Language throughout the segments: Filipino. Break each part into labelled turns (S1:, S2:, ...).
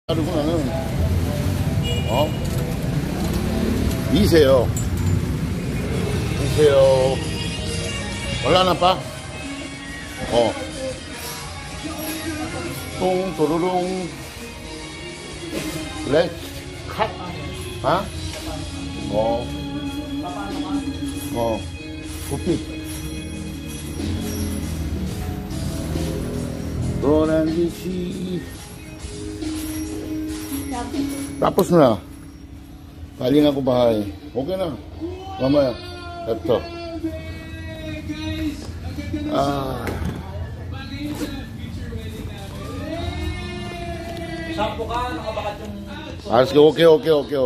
S1: 하루고 나는 미세요. 얼라나 빠? 똥 도루룽 렛 컷? 고피 노란 빛이 tapos na. Paling ako bahay. Okay na. Mamaya. Ito.
S2: Shampoo ka, nakabakat yung...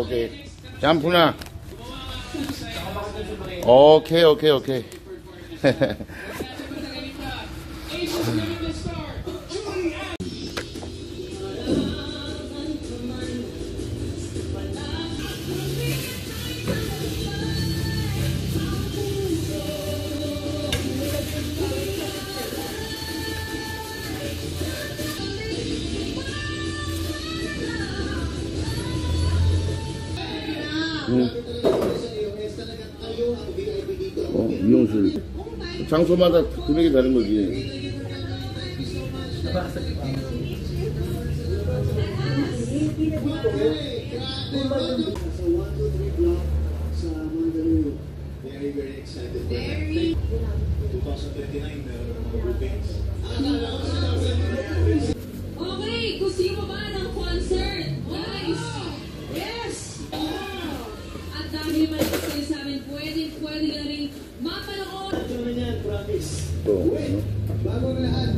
S1: Okay. Shampoo na. Okay. 미용실 장소마다 금액이 다른 거지.
S3: Okay, gusto mo ba ng concert? Guys! Yes! At dahil man kayo sa amin, pwede na rin mapanood.
S4: Ito naman yan, promise. Wait, bago ang lahat,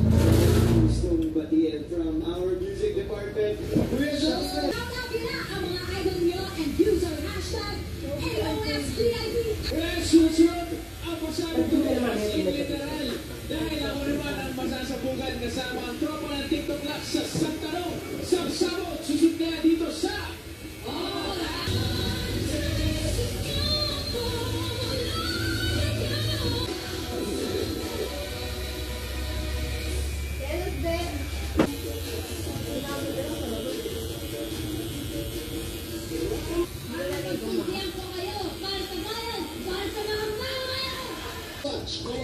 S4: gustong batiin from our music department.
S3: Tawagin na ang mga idol nyo and use our hashtag AOSDIP.
S5: Well, susunod ang masabi ko literal dahil ako naman ang masasabugan kasama ang tropa ng TikTok Live sa Santaro, sa Sabot, susunod kaya dito sa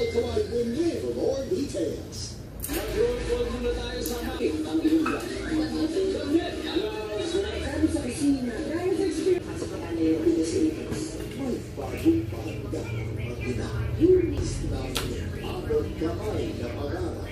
S4: Kaway win-win for more details.
S5: muna tayo sa ang ilugan.
S4: Sabi sa kusina, dahil sa experience. Sa pag-alay ko sa ilis. May bagong pahanda ang ina-unis namin ang kamay na pagara.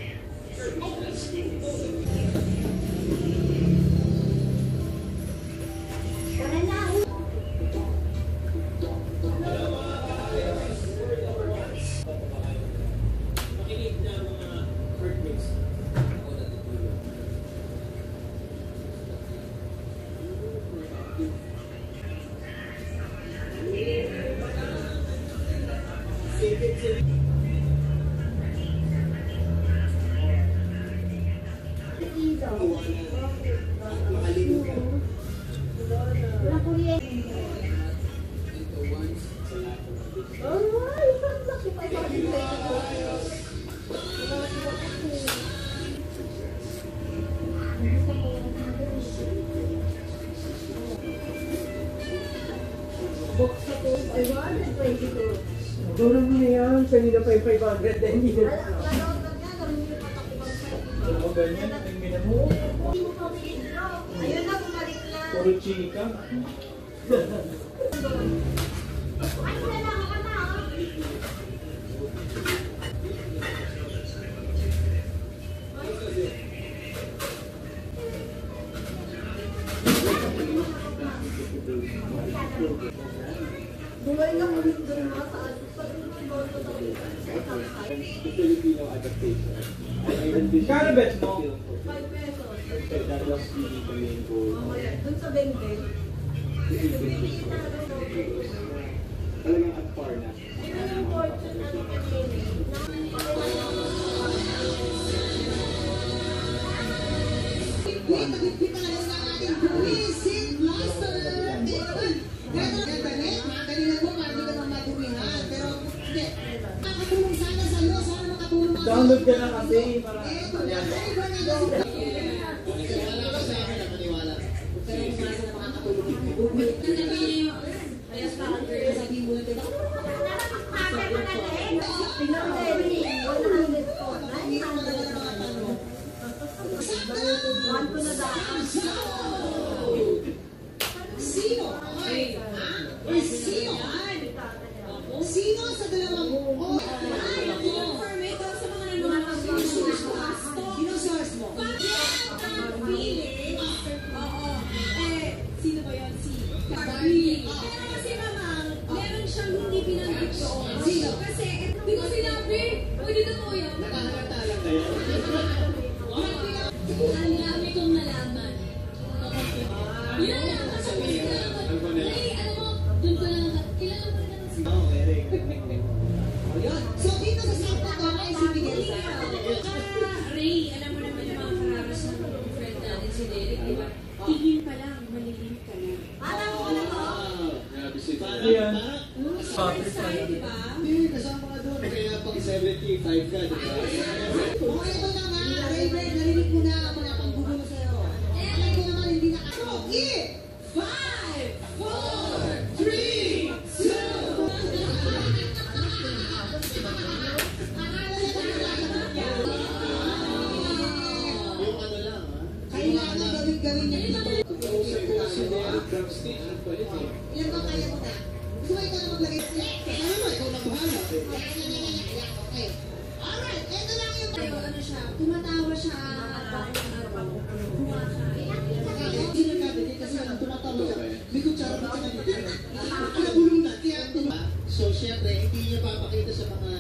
S6: Gawin mo na yan. Kanina pa yung 500 na hindi na.
S2: Ano ganyan? Tingnan mo.
S3: Ayun na, bumalik na.
S2: Puro chika. Filipino adaptation. Kano bet mo?
S3: 5 pesos.
S2: That was the main goal.
S3: Doon sa Bengal.
S2: Talagang at par na.
S3: Ito yung fortune na
S6: Download ka na kasi para
S3: Yun lang, kasi Ay, alam mo, dun ko lang, kilala mo rin naman si
S7: So, dito sa sakto ko ay si Miguel sa.
S3: Ray, alam mo naman yung mga kararas ng friend natin si Derek, di ba? Tingin pa lang, malilink ka na.
S7: Alam mo na to?
S5: Grabe si
S6: Ayan.
S3: Excited, di ba?
S2: Hindi, kasama ka doon. Kaya pang 75 ka, di ba?
S7: O, ito na nga. Ray, narinig ko na ang mga panggugulo sa'yo. Alam ko naman hindi nakatoki. 5, 4, 3, 2.
S2: Yung ano lang, ha?
S7: Kailangan gawin niya dito.
S5: Si Derek drum stage ang palit eh.
S7: Ilan ba kaya mo na? Gusto mo ikaw na maglagay?
S2: Ano mo, ikaw na bahala.
S7: Okay. Alright, ito lang yung
S3: Pero ano siya, tumatawa siya bawat araw. Kumakain.
S2: Hindi na natin, kasi alam, tumatawa siya. May kutsara pa siya dito. Nakabulong na, kaya so, syempre, hindi niya papakita sa mga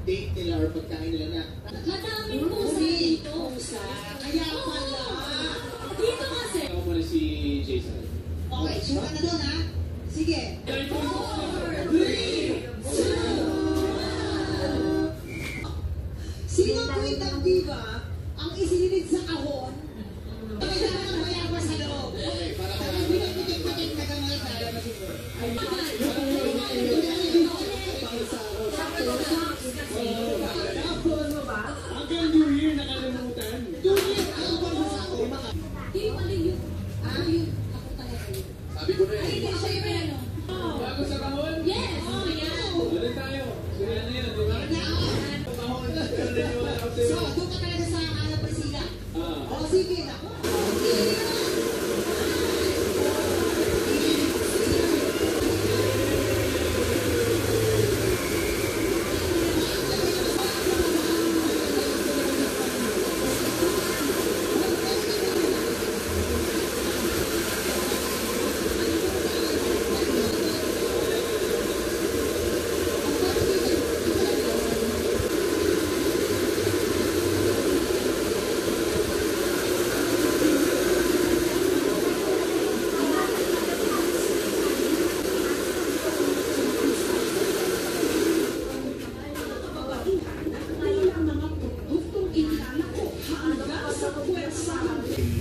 S2: date nila or pagkain nila na
S3: Madaming pusa dito.
S7: Kaya pala.
S3: Dito kasi.
S5: Ako muna si Jason.
S7: Okay, sure ka na doon ha? Sige.
S3: 4, 3, 2.
S7: Sino ang kwentang diba ang isinilid sa kahon? Kailangan ng mayabas sa loob.
S2: okay, para
S7: Sabi, pitik-pitik na gamay sa alam na siguro.
S5: Hanggang New Year nakalimutan.
S7: Junior, ano ba mo sa ako?
S3: Hindi pala yun. Yun. Ako talaga yun.
S2: Sabi ko na
S3: Ay, hindi siya yung ano.
S5: Bago sa kahon?
S3: Yes! Oh, yan.
S5: Ulit tayo. Sila na yun, di ba? Kahon. Naniniwala ako
S7: So,
S5: sa'yo.
S7: doon ka talaga sa Ana Priscilla.
S5: Ah.
S7: O, sige. Ako.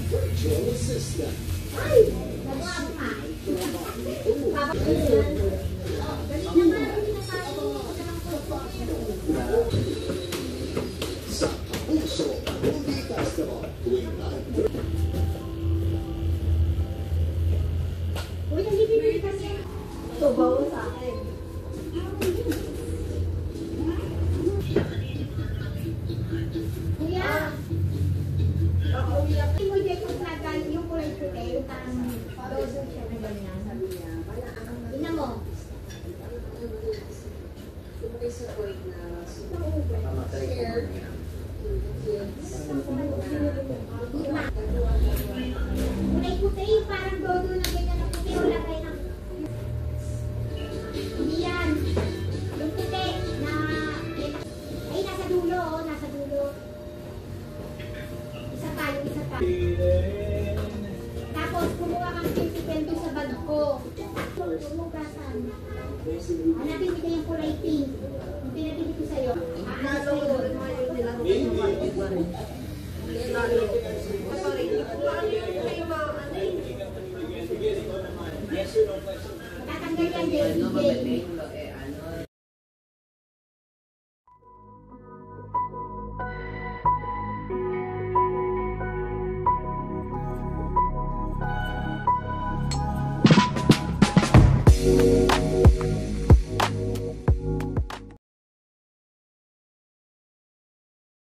S4: Virtual assistant. Sa Kapuso Movie Festival tuwing 9.
S8: Uy, nalibibig kasi. Ito, bawa sa akin. Kuya! Mo dyan yung plagan, yung kulay puti, yung parang dozo siya na ganyan, sabi niya. Ina mo.
S3: Kumukay sa point na
S8: Share. Kulay puti, yung parang dozo na ganyan na puti, wala kayo ng... Hindi yan. Yung puti na... Ay, nasa dulo, oh, nasa dulo. Isa pa, yung isa pa. Tapos, kumuha kang 50 pesos sa bag ko. Humugasan. Hanapin kita yung kulay pink. Yung pinabili ko sa'yo. Aanos sa'yo. Tatanggal yan, David.